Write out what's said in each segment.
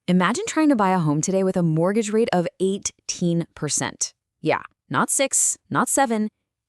Imagine trying to buy a home today with a mortgage rate of 18%. Yeah, not 6, not 7,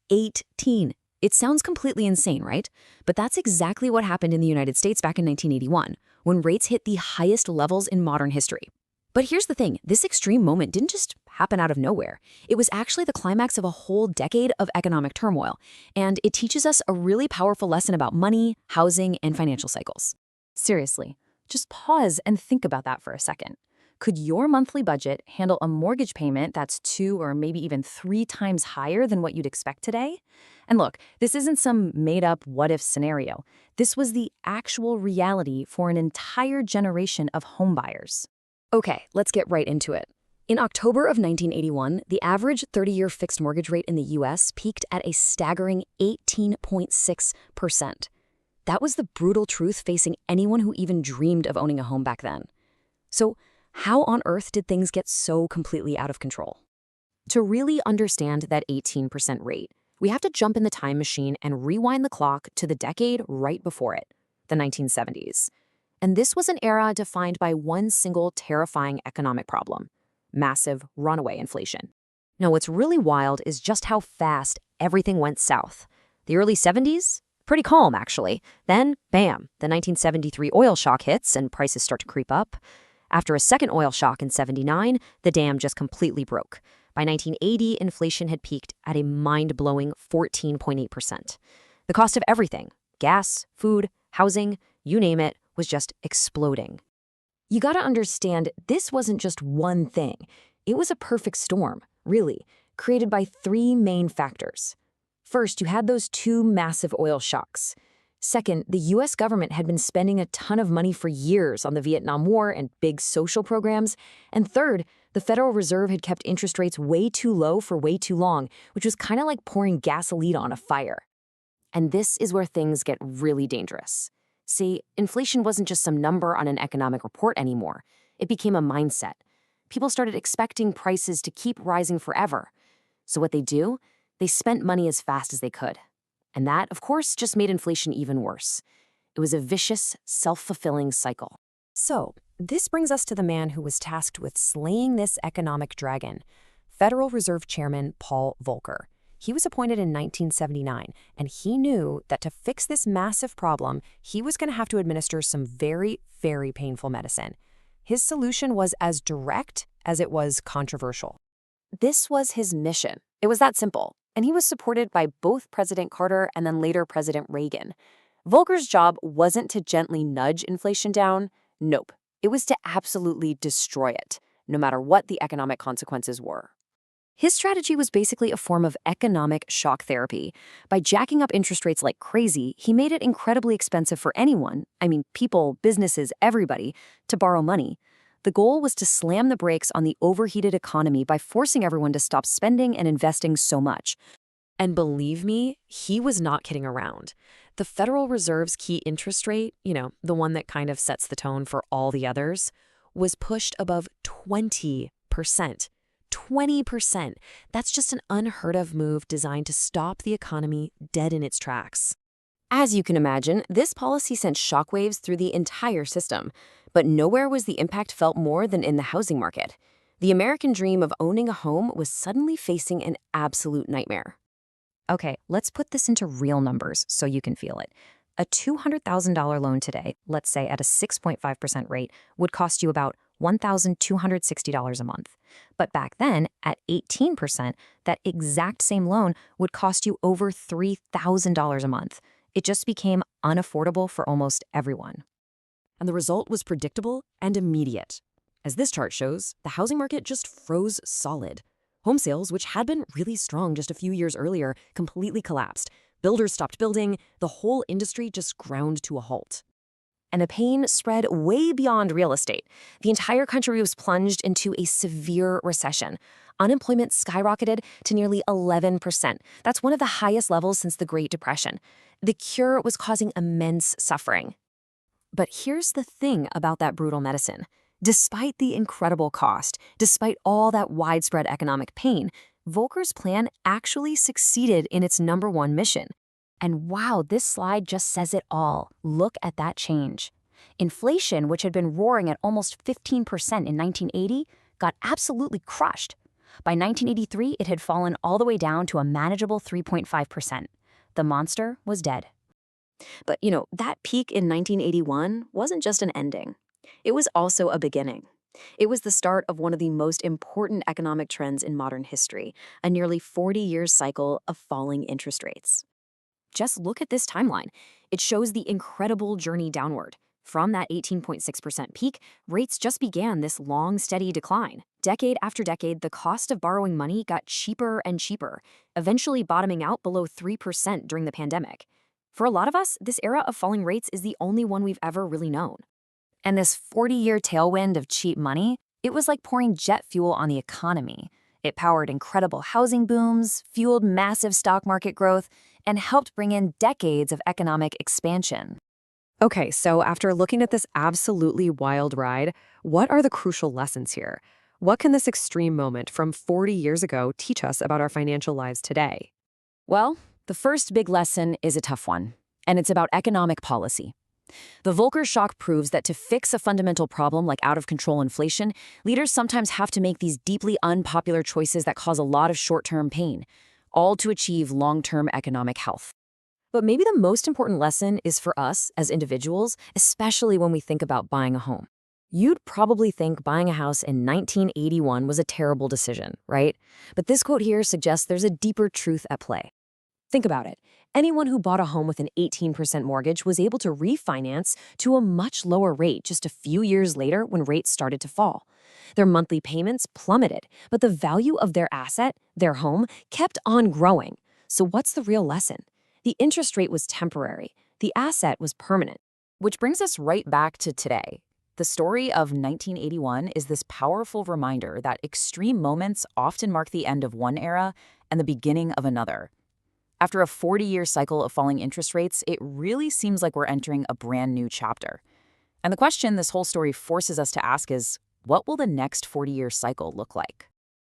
18. It sounds completely insane, right? But that's exactly what happened in the United States back in 1981, when rates hit the highest levels in modern history. But here's the thing, this extreme moment didn't just happen out of nowhere. It was actually the climax of a whole decade of economic turmoil, and it teaches us a really powerful lesson about money, housing, and financial cycles. Seriously, just pause and think about that for a second. Could your monthly budget handle a mortgage payment that's 2 or maybe even 3 times higher than what you'd expect today? And look, this isn't some made-up what-if scenario. This was the actual reality for an entire generation of homebuyers. Okay, let's get right into it. In October of 1981, the average 30-year fixed mortgage rate in the U.S. peaked at a staggering 18.6%. That was the brutal truth facing anyone who even dreamed of owning a home back then. So, how on earth did things get so completely out of control? To really understand that 18% rate, we have to jump in the time machine and rewind the clock to the decade right before it, the 1970s. And this was an era defined by one single terrifying economic problem: massive runaway inflation. Now, what's really wild is just how fast everything went south. The early 70s? Pretty calm, actually. Then, bam, the 1973 oil shock hits and prices start to creep up. After a second oil shock in '79, the dam just completely broke. By 1980, inflation had peaked at a mind-blowing 14.8%. The cost of everything, gas, food, housing, you name it, was just exploding. You gotta understand, this wasn't just one thing. It was a perfect storm, really, created by 3 main factors. First, you had those 2 massive oil shocks. Second, the U.S. government had been spending a ton of money for years on the Vietnam War and big social programs. And third, the Federal Reserve had kept interest rates way too low for way too long, which was kind of like pouring gasoline on a fire. And this is where things get really dangerous. See, inflation wasn't just some number on an economic report anymore. It became a mindset. People started expecting prices to keep rising forever. So what they spent money as fast as they could. And that, of course, just made inflation even worse. It was a vicious, self-fulfilling cycle. So, this brings us to the man who was tasked with slaying this economic dragon, Federal Reserve Chairman Paul Volcker. He was appointed in 1979, and he knew that to fix this massive problem, he was going to have to administer some very, very painful medicine. His solution was as direct as it was controversial. This was his mission. It was that simple. And he was supported by both President Carter and then later President Reagan. Volcker's job wasn't to gently nudge inflation down. Nope. It was to absolutely destroy it, no matter what the economic consequences were. His strategy was basically a form of economic shock therapy. By jacking up interest rates like crazy, he made it incredibly expensive for anyone, people, businesses, everybody, to borrow money. The goal was to slam the brakes on the overheated economy by forcing everyone to stop spending and investing so much. And believe me, he was not kidding around. The Federal Reserve's key interest rate, the one that kind of sets the tone for all the others, was pushed above 20%. 20%. That's just an unheard of move designed to stop the economy dead in its tracks. As you can imagine, this policy sent shockwaves through the entire system. But nowhere was the impact felt more than in the housing market. The American dream of owning a home was suddenly facing an absolute nightmare. Okay, let's put this into real numbers so you can feel it. A $200,000 loan today, let's say at a 6.5% rate, would cost you about $1,260 a month. But back then, at 18%, that exact same loan would cost you over $3,000 a month. It just became unaffordable for almost everyone. And the result was predictable and immediate. As this chart shows, the housing market just froze solid. Home sales, which had been really strong just a few years earlier, completely collapsed. Builders stopped building, the whole industry just ground to a halt. And the pain spread way beyond real estate. The entire country was plunged into a severe recession. Unemployment skyrocketed to nearly 11%. That's one of the highest levels since the Great Depression. The cure was causing immense suffering. But here's the thing about that brutal medicine. Despite the incredible cost, despite all that widespread economic pain, Volcker's plan actually succeeded in its #1 mission. And wow, this slide just says it all. Look at that change. Inflation, which had been roaring at almost 15% in 1980, got absolutely crushed. By 1983, it had fallen all the way down to a manageable 3.5%. The monster was dead. But, that peak in 1981 wasn't just an ending. It was also a beginning. It was the start of one of the most important economic trends in modern history, a nearly 40-year cycle of falling interest rates. Just look at this timeline. It shows the incredible journey downward. From that 18.6% peak, rates just began this long, steady decline. Decade after decade, the cost of borrowing money got cheaper and cheaper, eventually bottoming out below 3% during the pandemic. For a lot of us, this era of falling rates is the only one we've ever really known. And this 40-year tailwind of cheap money, it was like pouring jet fuel on the economy. It powered incredible housing booms, fueled massive stock market growth, and helped bring in decades of economic expansion. Okay, so after looking at this absolutely wild ride, what are the crucial lessons here? What can this extreme moment from 40 years ago teach us about our financial lives today? Well, the first big lesson is a tough one, and it's about economic policy. The Volcker shock proves that to fix a fundamental problem like out-of-control inflation, leaders sometimes have to make these deeply unpopular choices that cause a lot of short-term pain, all to achieve long-term economic health. But maybe the most important lesson is for us as individuals, especially when we think about buying a home. You'd probably think buying a house in 1981 was a terrible decision, right? But this quote here suggests there's a deeper truth at play. Think about it. Anyone who bought a home with an 18% mortgage was able to refinance to a much lower rate just a few years later when rates started to fall. Their monthly payments plummeted, but the value of their asset, their home, kept on growing. So what's the real lesson? The interest rate was temporary. The asset was permanent. Which brings us right back to today. The story of 1981 is this powerful reminder that extreme moments often mark the end of one era and the beginning of another. After a 40-year cycle of falling interest rates, it really seems like we're entering a brand new chapter. And the question this whole story forces us to ask is, what will the next 40-year cycle look like?